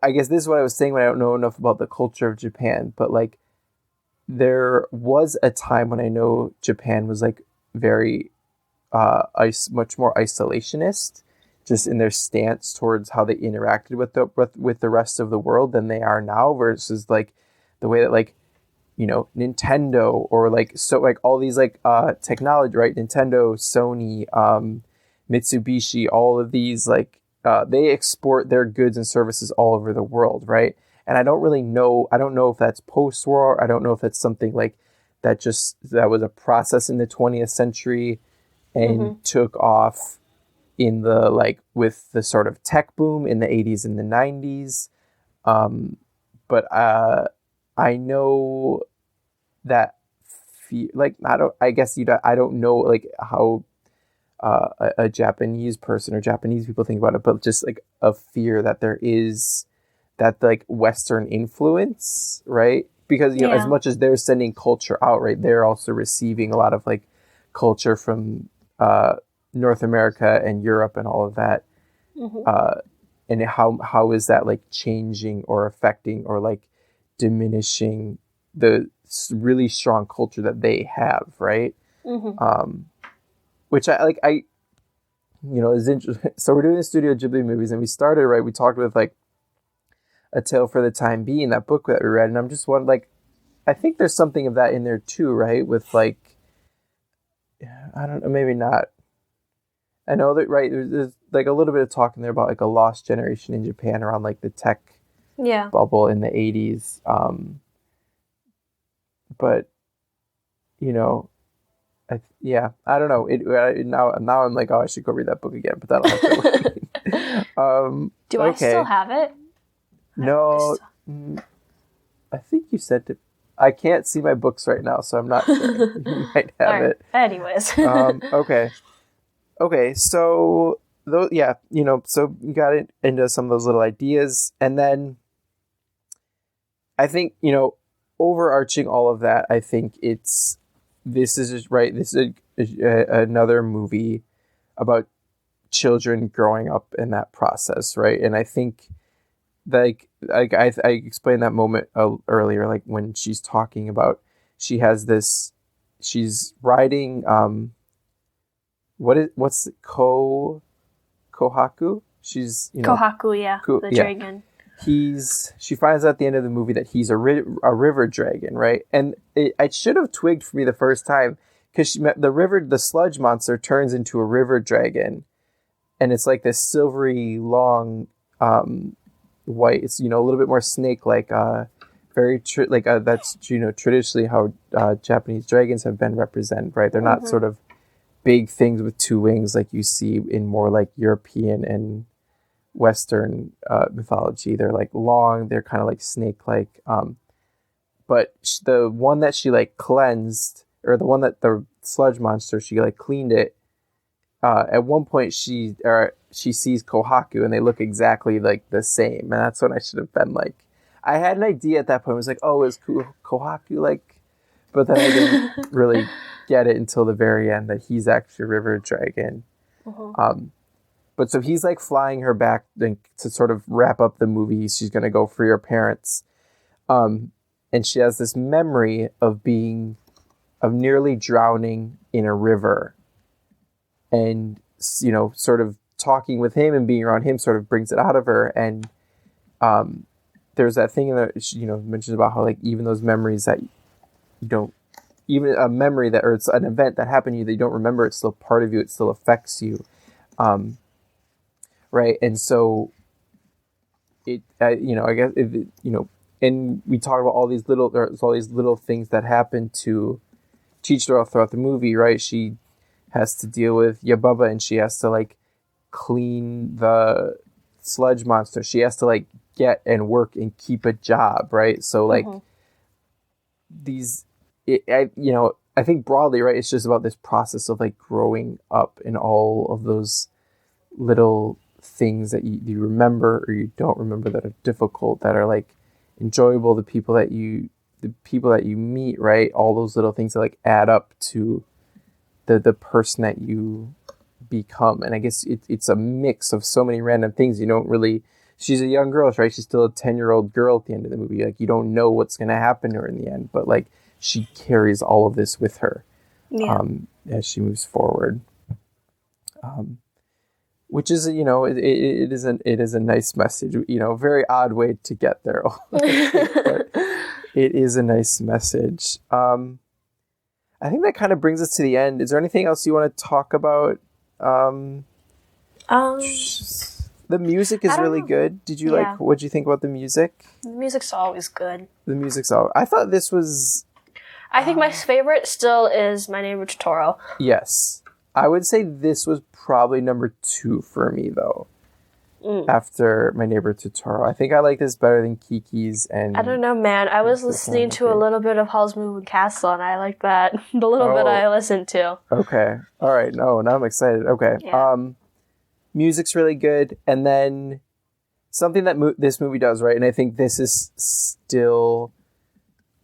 I guess this is what I was saying when I don't know enough about the culture of Japan, but like there was a time when I know Japan was like very much more isolationist, just in their stance towards how they interacted with the rest of the world than they are now, versus like the way that like Nintendo or like so like all these like technology, right? Nintendo, Sony, Mitsubishi, all of these like they export their goods and services all over the world, right? And I don't know if that's post-war. I don't know if that's something like that was a process in the 20th century and took off in the like with the sort of tech boom in the 80s and the 90s. But I know that like I don't know like how a Japanese person or Japanese people think about it, but just like a fear that there is that like Western influence, right? Because as much as they're sending culture out, right, they're also receiving a lot of like culture from North America and Europe and all of that. And how is that like changing or affecting or like diminishing the really strong culture that they have, right? Which is interesting. So we're doing the Studio Ghibli movies, and we started, right? We talked with like A Tale for the Time Being, that book that we read, and I'm just wondering, like, I think there's something of that in there too, right? With like, I don't know, maybe not. I know that, right? There's like a little bit of talk in there about like a lost generation in Japan around like the tech bubble in the 80s. But I don't know. Now I'm like, oh, I should go read that book again, but that'll have to wait. Do I still have it? No, I think you said to. I can't see my books right now, so I'm not sure. You might have it. Anyways. Okay. So so you got into some of those little ideas, and then I think overarching all of that, I think this is another movie about children growing up in that process, right? And I think like I explained that moment earlier, like when she's talking about she's riding what's Kohaku? She's Kohaku, the dragon. She finds out at the end of the movie that he's a river dragon, right? And it should have twigged for me the first time, because the sludge monster turns into a river dragon, and it's like this silvery long white. It's a little bit more snake like, that's traditionally how Japanese dragons have been represented, right? They're not sort of big things with two wings like you see in more like European and Western mythology. They're like long, they're kind of like snake like, but the one that she like cleansed, or the one that the sludge monster, she like cleaned it, at one point she sees Kohaku and they look exactly like the same, and that's when I should have been like, I had an idea at that point. I was like, oh, is Kohaku like? But then I didn't really get it until the very end that he's actually a river dragon. But so he's like flying her back to sort of wrap up the movie. She's going to go free her parents. And she has this memory of nearly drowning in a river. And, sort of talking with him and being around him sort of brings it out of her. And there's that thing that she, mentions about how like even those memories that you don't, even a memory that, or it's an event that happened to you that you don't remember, it's still part of you, it still affects you. Right. And so I guess, and we talk about all these little things that happen to Chichiro throughout the movie, right? She has to deal with Yababa and she has to like clean the sludge monster. She has to like get and work and keep a job, right? So like I think broadly, right, it's just about this process of like growing up in all of those little things that you remember or you don't remember that are difficult, that are like enjoyable, the people that you meet, right? All those little things that like add up to the person that you become. And I guess it's a mix of so many random things. You don't really, she's a young girl, right? She's still a 10-year-old girl at the end of the movie. Like you don't know what's going to happen to her in the end, but like she carries all of this with her as she moves forward. Which is, it is a nice message, very odd way to get there. But it is a nice message. I think that kind of brings us to the end. Is there anything else you want to talk about? The music is really good. Did you what'd you think about the music? The music's always good. I thought this was... I think my favorite still is My Neighbor Totoro. Yes. I would say this was probably number 2 for me, though. After My Neighbor Totoro. I think I like this better than Kiki's. And I don't know, man. I was listening to a little bit of Hall's Moving Castle, and I like that. The little bit I listened to. Okay. All right. No, now I'm excited. Okay. Yeah. Music's really good. And then something that this movie does, right? And I think this is still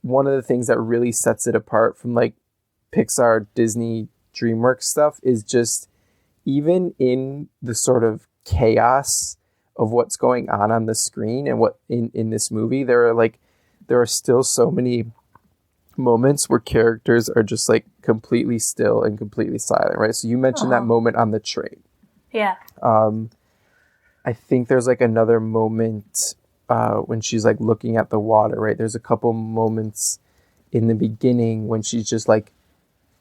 one of the things that really sets it apart from like Pixar, Disney, DreamWorks stuff, is just even in the sort of chaos of what's going on the screen and what in this movie, there are still so many moments where characters are just like completely still and completely silent, right? So you mentioned that moment on the train. Yeah. I think there's like another moment when she's like looking at the water, right? There's a couple moments in the beginning when she's just like,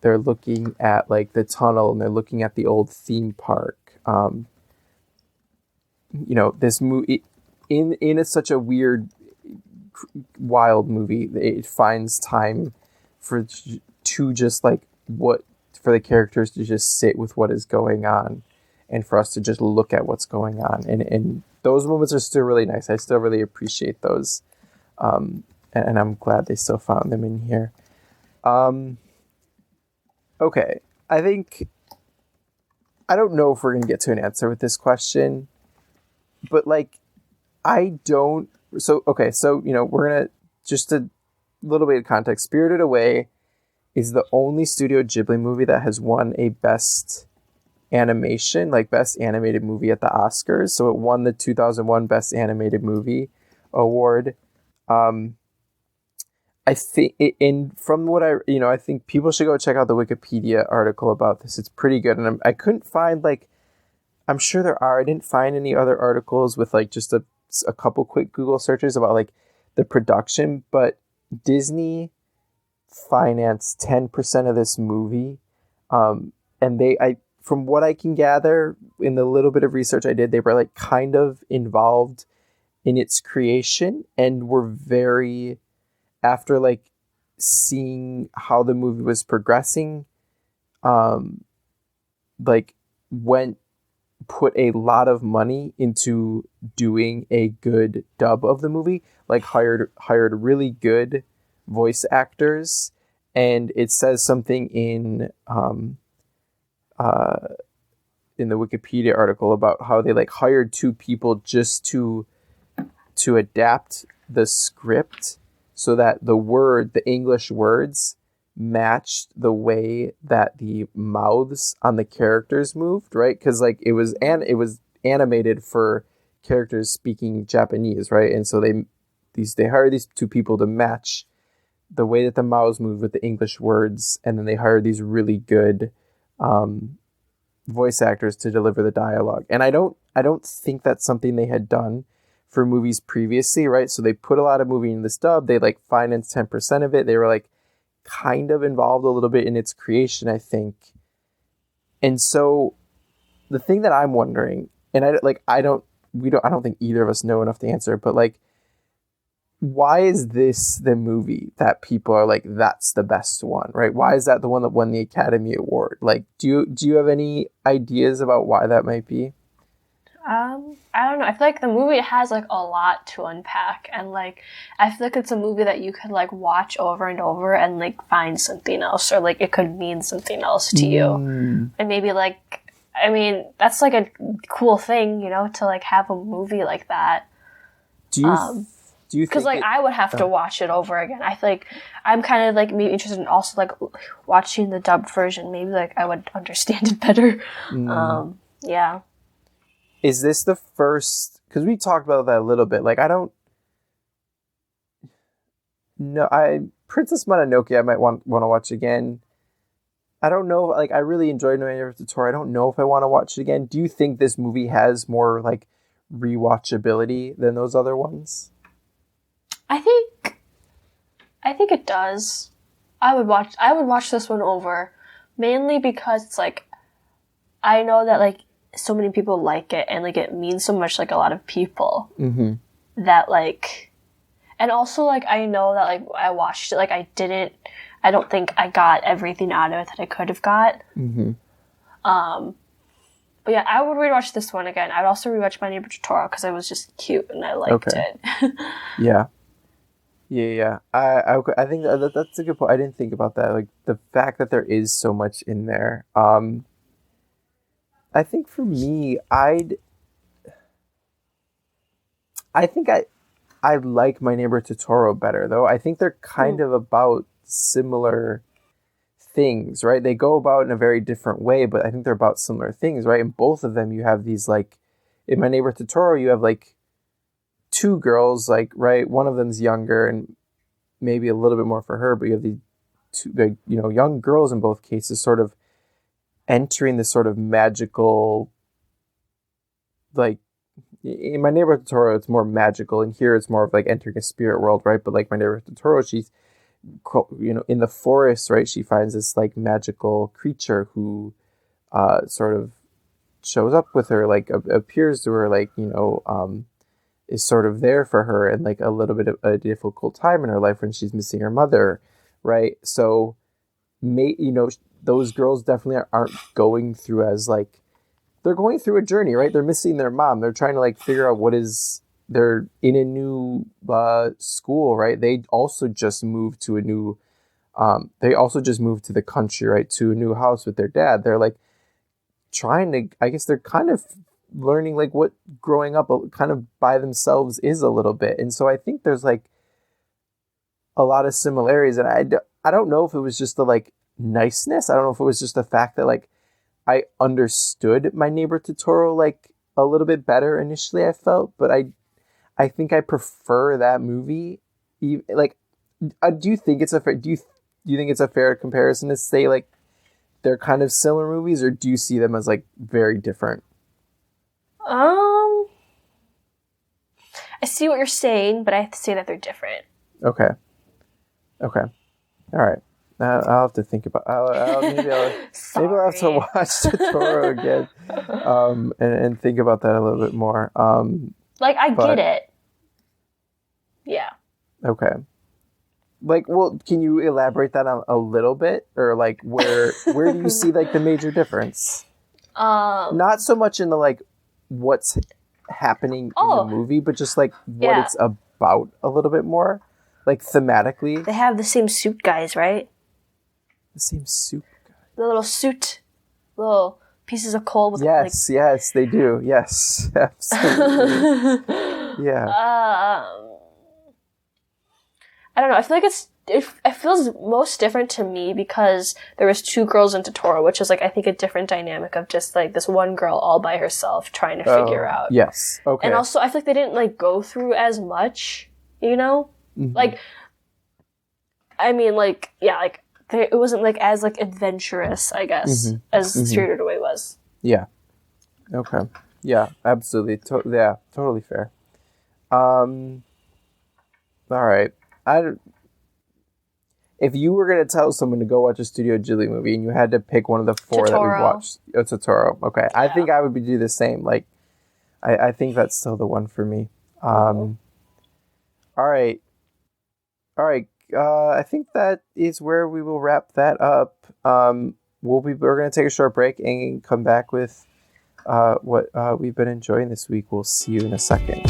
they're looking at like the tunnel and they're looking at the old theme park. This movie it's such a weird, wild movie. It finds time for the characters to just sit with what is going on and for us to just look at what's going on. And those moments are still really nice. I still really appreciate those. And I'm glad they still found them in here. Okay, I don't know if we're going to get to an answer with this question, but like, we're going to, just a little bit of context. Spirited Away is the only Studio Ghibli movie that has won a Best Animation, like Best Animated Movie at the Oscars. So it won the 2001 Best Animated Movie Award. I think, and from what I think people should go check out the Wikipedia article about this. It's pretty good. And I couldn't find I'm sure there are. I didn't find any other articles with like just a couple quick Google searches about like the production, but Disney financed 10% of this movie. And from what I can gather in the little bit of research I did, they were like kind of involved in its creation and were very, after like seeing how the movie was progressing, put a lot of money into doing a good dub of the movie, like hired really good voice actors. And it says something in the Wikipedia article about how they like hired 2 people just to adapt the script so that the English words matched the way that the mouths on the characters moved, right? Because like it was animated for characters speaking Japanese, right? And so they hired these two people to match the way that the mouths move with the English words, and then they hired these really good voice actors to deliver the dialogue. And I don't think that's something they had done for movies previously, right? So they put a lot of movie in this dub. They like financed 10% of it. They were like kind of involved a little bit in its creation, I think. And so the thing that I'm wondering, and I don't think either of us know enough to answer, but like, why is this the movie that people are like, that's the best one, right? Why is that the one that won the Academy Award? Like, do you have any ideas about why that might be? I don't know. I feel like the movie has like a lot to unpack, and like I feel like it's a movie that you could like watch over and over and like find something else, or like it could mean something else to you. And maybe like, I mean, that's like a cool thing, you know, to like have a movie like that. Do you because like I would have to watch it over again. I feel like I'm kind of like maybe interested in also like watching the dubbed version. Maybe like I would understand it better. Yeah. Is this the first? Because we talked about that a little bit. Like Princess Mononoke I might want to watch again. I don't know. Like I really enjoyed No Neighbor Totoro. I don't know if I want to watch it again. Do you think this movie has more like rewatchability than those other ones? I think it does. I would watch this one over, mainly because it's like I know that like so many people like it, and like it means so much like a lot of people that like, and also like I know that like I watched it, like I don't think I got everything out of it that I could have got. But yeah, I would rewatch this one again. I'd also rewatch My Neighbor Totoro because it was just cute and I liked it. Yeah. I think that's a good point. I didn't think about that. Like the fact that there is so much in there. I think for me, I think I like My Neighbor Totoro better though. I think they're kind of about similar things, right? They go about in a very different way, but I think they're about similar things, right? In both of them, you have these like, in My Neighbor Totoro, you have like two girls, like, right? One of them's younger and maybe a little bit more for her, but you have these two, like, you know, young girls in both cases, sort of entering this sort of magical, like, in My Neighbor Totoro, it's more magical, and here it's more of like entering a spirit world, right? But like My Neighbor Totoro, she's, you know, in the forest, right? She finds this like magical creature who sort of shows up with her, like appears to her, like, you know, is sort of there for her in like a little bit of a difficult time in her life when she's missing her mother, right? So, you know, those girls definitely aren't going through as like, they're going through a journey, right? They're missing their mom. They're trying to like figure out they're in a new school, right? They also just moved to the country, right? To a new house with their dad. They're like trying to, I guess they're kind of learning like what growing up kind of by themselves is a little bit. And so I think there's like a lot of similarities. And I don't know if it was just the like niceness. I don't know if it was just the fact that like I understood My Neighbor Totoro like a little bit better initially, I felt, but I think I prefer that movie. Like, do you think it's a fair? Do you think it's a fair comparison to say like they're kind of similar movies, or do you see them as like very different? I see what you're saying, but I have to say that they're different. Okay. All right. I'll have to think about. Maybe I'll have to watch Totoro again, and think about that a little bit more. Get it. Yeah. Okay. Like, well, can you elaborate that on a little bit, or like where do you see like the major difference? Not so much in the like what's happening in the movie, but just like what it's about a little bit more, like thematically. They have the same suit guys, right? The same suit guy. The little suit, little pieces of coal with yes, they do. Yes, absolutely. Yeah. I don't know. I feel like it feels most different to me because there was 2 girls in Totoro, which is like I think a different dynamic of just like this one girl all by herself trying to figure out. Yes. Okay. And also I feel like they didn't like go through as much, you know? Like I mean like yeah, like it wasn't like as like adventurous, I guess, as Spirited Away was. Yeah. Okay. Yeah, absolutely. Yeah, totally fair. All right. If you were going to tell someone to go watch a Studio Ghibli movie and you had to pick one of the 4 that we've watched, it's Totoro. Okay. Yeah. I think I would do the same. Like, I think that's still the one for me. All right. I think that is where we will wrap that up. We're going to take a short break and come back with what we've been enjoying this week. We'll see you in a second.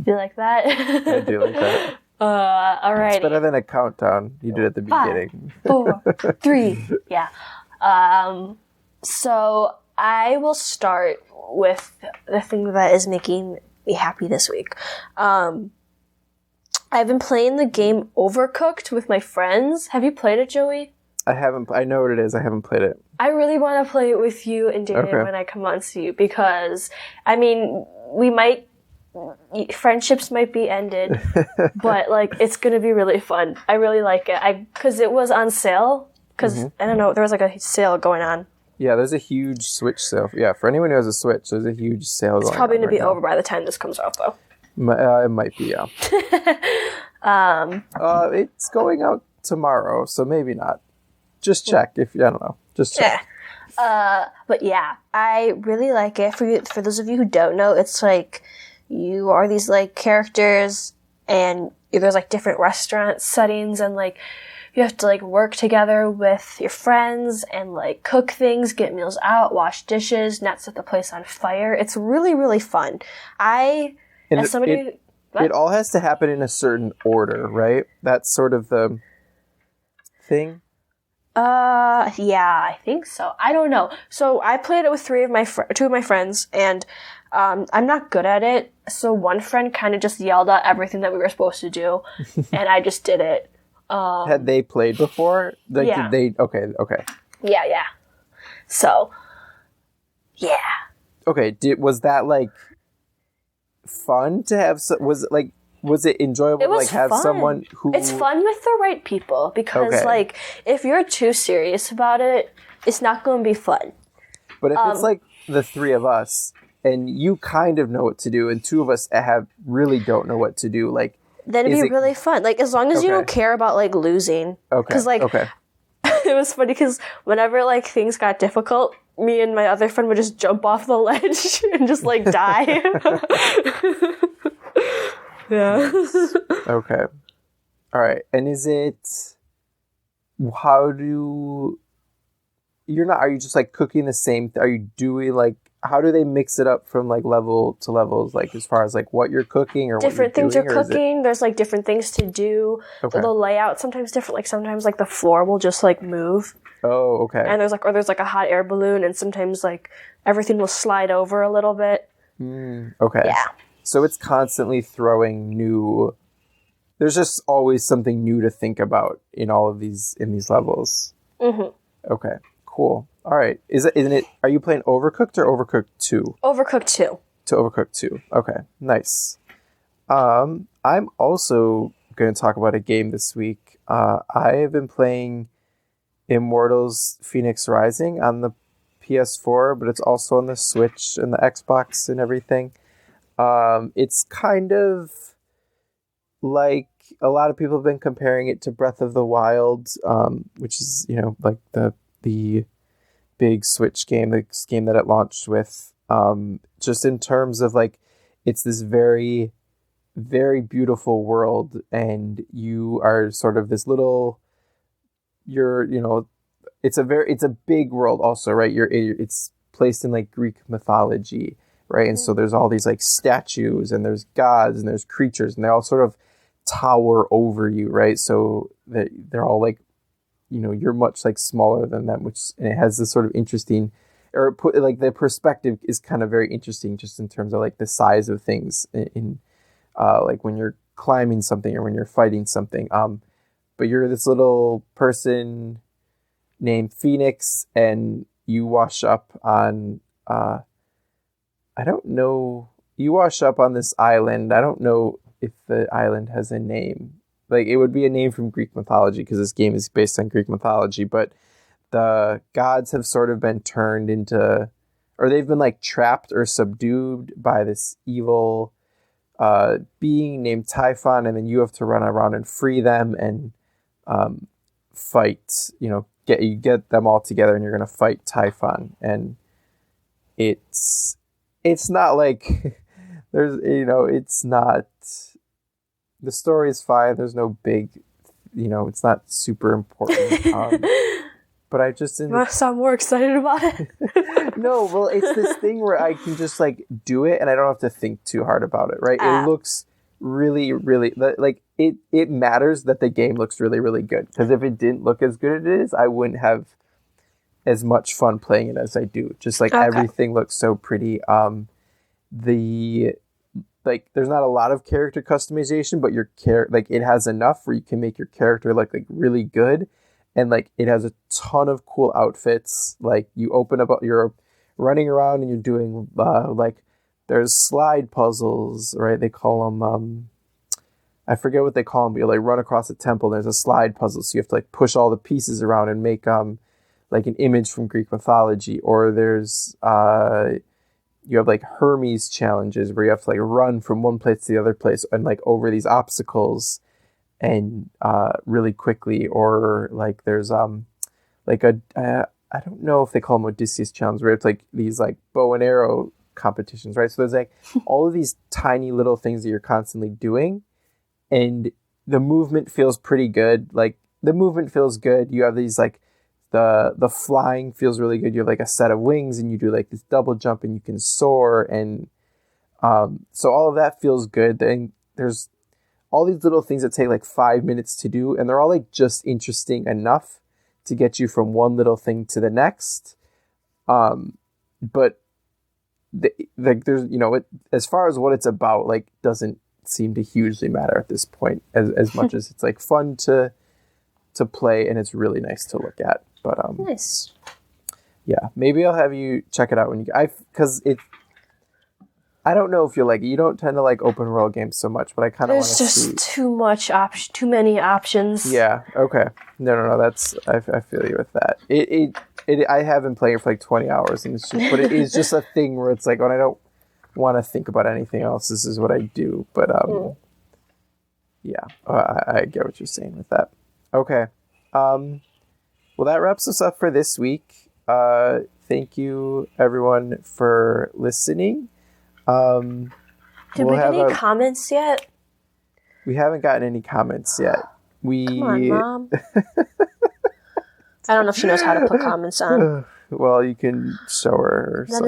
You like that? I do like that. All right. It's better than a countdown you did at the beginning. 5, 4, 3. Yeah. So I will start with the thing that is making me happy this week. I've been playing the game Overcooked with my friends. Have you played it, Joey? I haven't. I know what it is. I haven't played it. I really want to play it with you and Daniel when I come on to see you because, I mean, friendships might be ended, but like it's gonna be really fun. I really like it. Because it was on sale. Because I don't know, there was like a sale going on. Yeah, there's a huge Switch sale. Yeah, for anyone who has a Switch, there's a huge sale going on. It's probably gonna right be now. over by the time this comes out, though. It might be, yeah. It's going out tomorrow, so maybe not. Just check if I don't know. Just check. Yeah. But yeah, I really like it. For those of you who don't know, it's like you are these like characters and there's like different restaurant settings and like you have to like work together with your friends and like cook things, get meals out, wash dishes, not set the place on fire. It's really, really fun. It all has to happen in a certain order, right? That's sort of the thing. Yeah, I think so. I don't know. So I played it with 2 of my friends, and I'm not good at it. So one friend kind of just yelled out everything that we were supposed to do, and I just did it. Had they played before? Like, yeah. Did they? Okay. Yeah. So, yeah. Okay. Was that like fun to have? Was it enjoyable to have fun. Someone who? It's fun with the right people because like if you're too serious about it, it's not going to be fun. But if it's like the 3 of us and you kind of know what to do and 2 of us really don't know what to do, like then it'd be really fun. Like as long as you don't care about like losing. Okay. Because like it was funny because whenever like things got difficult, me and my other friend would just jump off the ledge and just like die. Yeah. Okay. All right. And are you just like cooking the same, are you doing like, how do they mix it up from like level to levels, like as far as like what you're cooking or different what you're things doing, you're cooking? There's like different things to do. Okay. The layout sometimes different. Like sometimes like the floor will just like move. Oh, okay. And there's like a hot air balloon, and sometimes like everything will slide over a little bit. Okay. Yeah. So it's constantly throwing new. There's just always something new to think about in these levels. Mm-hmm. Okay. Cool. All right. Isn't it? Are you playing Overcooked or Overcooked 2? Overcooked 2. To Overcooked 2. Okay. Nice. I'm also going to talk about a game this week. I have been playing Immortals Phoenix Rising on the PS4, but it's also on the Switch and the Xbox and everything. It's kind of like a lot of people have been comparing it to Breath of the Wild, which is, like the big Switch game, the game that it launched with, just in terms of like, it's this very, very beautiful world and you are sort of this little, it's a big world also, right? It's placed in like Greek mythology, right? And so there's all these like statues and there's gods and there's creatures and they all sort of tower over you, right? So that they're all like, you're much like smaller than them, and it has this sort of interesting, or put like the perspective is kind of very interesting just in terms of like the size of things in like when you're climbing something or when you're fighting something. But you're this little person named Phoenix, and you wash up on I don't know. You wash up on this island. I don't know if the island has a name. Like, it would be a name from Greek mythology because this game is based on Greek mythology, but the gods have sort of been turned into, or they've been like trapped or subdued by this evil being named Typhon, and then you have to run around and free them and fight. Get them all together, and you're gonna fight Typhon. And it's not like there's it's not, the story is fine. There's no big, it's not super important. But I just You must sound more excited about it. No, well, it's this thing where I can just like do it and I don't have to think too hard about it, right? It looks really, really like it matters that the game looks really, really good, because if it didn't look as good as it is, I wouldn't have as much fun playing it as I do. Just like everything looks so pretty. There's not a lot of character customization, but it has enough where you can make your character like really good. And like it has a ton of cool outfits. Like you open up, you're running around and you're doing like there's slide puzzles, right? They call them I forget what they call them, but you like run across a temple. There's a slide puzzle, so you have to like push all the pieces around and make like an image from Greek mythology. Or there's you have like Hermes challenges where you have to like run from one place to the other place and like over these obstacles and really quickly. Or like there's like I don't know if they call them Odysseus challenge, where it's like these like bow and arrow competitions, right? So there's like all of these tiny little things that you're constantly doing, and the movement feels pretty good. Like the movement feels good. You have these like the flying feels really good. You have like a set of wings and you do like this double jump and you can soar, and so all of that feels good. Then there's all these little things that take like 5 minutes to do, and they're all like just interesting enough to get you from one little thing to the next. But like there's as far as what it's about, like doesn't seem to hugely matter at this point, as much as it's like fun to play and it's really nice to look at. But nice. Yeah, maybe I'll have you check it out when you because I don't know if you're like, you don't tend to like open world games so much, but I kind of want to see. There's just too many options. Yeah. Okay. No. That's I feel you with that. I have been playing for like 20 hours, and but it is just a thing where it's like when I don't want to think about anything else, this is what I do. But yeah, I get what you're saying with that. Okay. Well, that wraps us up for this week. Thank you everyone for listening. Did we get any comments yet? We haven't gotten any comments yet. Come on, Mom. I don't know if she knows how to put comments on. Well, you can show her. That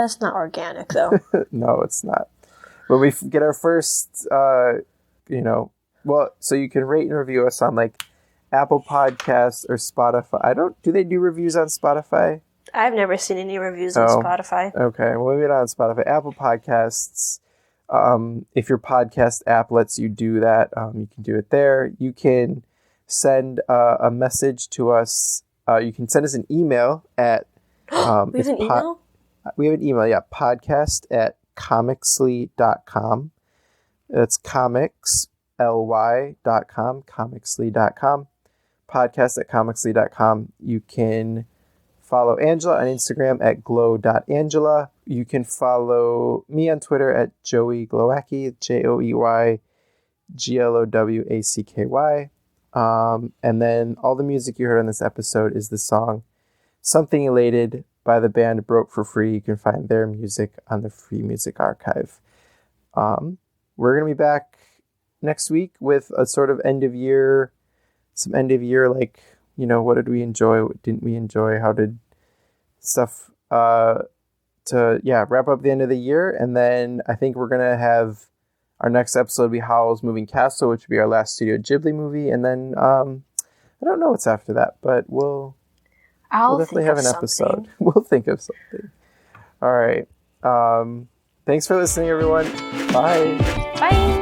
is not organic, though. No, it's not. When we get our first, so you can rate and review us on like Apple Podcasts or Spotify. Do they do reviews on Spotify? I've never seen any reviews on Spotify. Okay, well, maybe not on Spotify. Apple Podcasts. If your podcast app lets you do that, you can do it there. You can send a message to us. You can send us an email at... we have an email? We have an email, yeah. podcast@comicsly.com. That's comicsly.com, comicsly.com. podcast@comicsly.com. You can follow Angela on Instagram at glow.angela. You can follow me on Twitter at Joey Glowacki, JoeyGlowacky. And then all the music you heard on this episode is the song Something Elated by the band Broke for Free. You can find their music on the Free Music Archive. We're going to be back next week with a sort of some end of year, like, what did we enjoy? What didn't we enjoy? How did stuff to wrap up the end of the year, and then I think we're gonna have our next episode be Howl's Moving Castle, which will be our last Studio Ghibli movie, and then I don't know what's after that, but we'll definitely have an episode. We'll think of something. All right. Thanks for listening, everyone. Bye. Bye.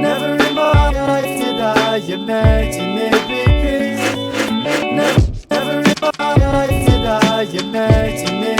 Never in my life did I imagine it would be. Never in my life did I imagine it